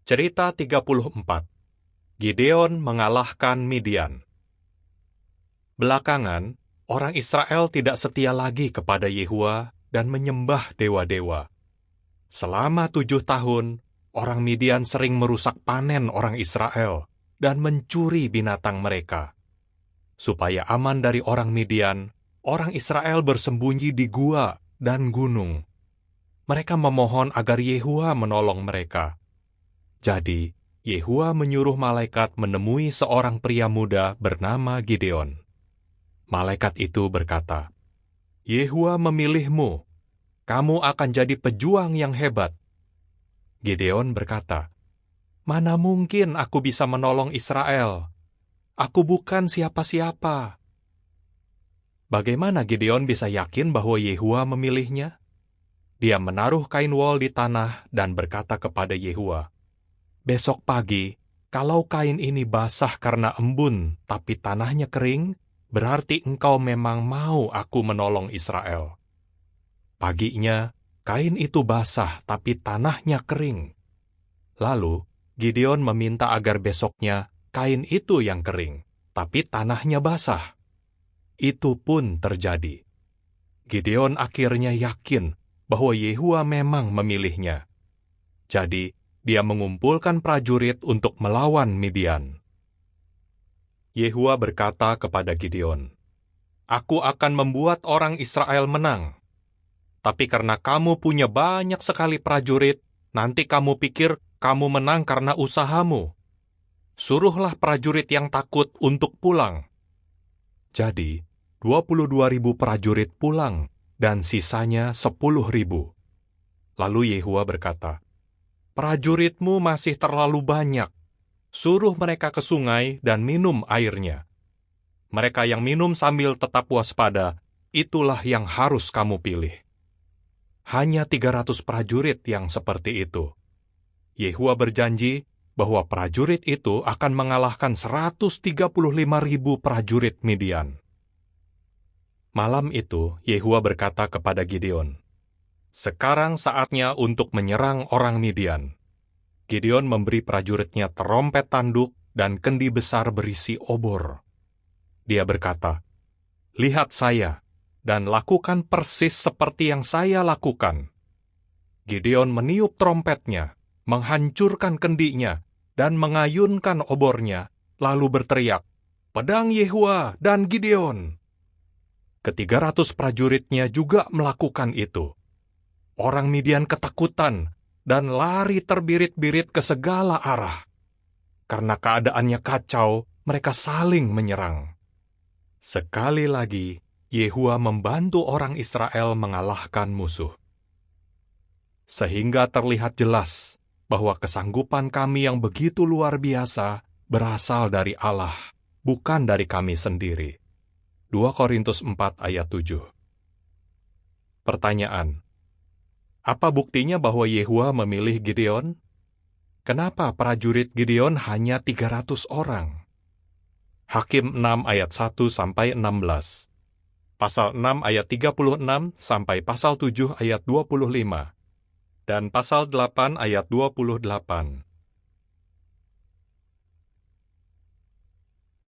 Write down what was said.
Cerita 34. Gideon mengalahkan Midian. Belakangan, orang Israel tidak setia lagi kepada Yehua dan menyembah dewa-dewa. Selama 7 tahun, orang Midian sering merusak panen orang Israel dan mencuri binatang mereka. Supaya aman dari orang Midian, orang Israel bersembunyi di gua dan gunung. Mereka memohon agar Yehua menolong mereka. Jadi, Yehua menyuruh malaikat menemui seorang pria muda bernama Gideon. Malaikat itu berkata, "Yehua memilihmu. Kamu akan jadi pejuang yang hebat." Gideon berkata, "Mana mungkin aku bisa menolong Israel? Aku bukan siapa-siapa." Bagaimana Gideon bisa yakin bahwa Yehua memilihnya? Dia menaruh kain wol di tanah dan berkata kepada Yehua, "Besok pagi, kalau kain ini basah karena embun, tapi tanahnya kering, berarti engkau memang mau aku menolong Israel." Paginya, kain itu basah, tapi tanahnya kering. Lalu, Gideon meminta agar besoknya kain itu yang kering, tapi tanahnya basah. Itu pun terjadi. Gideon akhirnya yakin bahwa Yehua memang memilihnya. Jadi, dia mengumpulkan prajurit untuk melawan Midian. Yehua berkata kepada Gideon, "Aku akan membuat orang Israel menang. Tapi karena kamu punya banyak sekali prajurit, nanti kamu pikir kamu menang karena usahamu. Suruhlah prajurit yang takut untuk pulang." Jadi, 22.000 prajurit pulang, dan sisanya 10.000. Lalu Yehua berkata, "Prajuritmu masih terlalu banyak. Suruh mereka ke sungai dan minum airnya. Mereka yang minum sambil tetap waspada, itulah yang harus kamu pilih." Hanya 300 prajurit yang seperti itu. Yehua berjanji bahwa prajurit itu akan mengalahkan 135.000 prajurit Midian. Malam itu, Yehua berkata kepada Gideon, "Sekarang saatnya untuk menyerang orang Midian." Gideon memberi prajuritnya terompet tanduk dan kendi besar berisi obor. Dia berkata, "Lihat saya, dan lakukan persis seperti yang saya lakukan." Gideon meniup trompetnya, menghancurkan kendinya, dan mengayunkan obornya, lalu berteriak, "Pedang Yehua dan Gideon!" Ke-300 prajuritnya juga melakukan itu. Orang Midian ketakutan dan lari terbirit-birit ke segala arah. Karena keadaannya kacau, mereka saling menyerang. Sekali lagi, Yehua membantu orang Israel mengalahkan musuh. Sehingga terlihat jelas bahwa kesanggupan kami yang begitu luar biasa berasal dari Allah, bukan dari kami sendiri. 2 Korintus 4 ayat 7. Pertanyaan: apa buktinya bahwa Yehua memilih Gideon? Kenapa prajurit Gideon hanya 300 orang? Hakim 6 ayat 1-16. Pasal 6 ayat 36 sampai pasal 7 ayat 25. Dan pasal 8 ayat 28.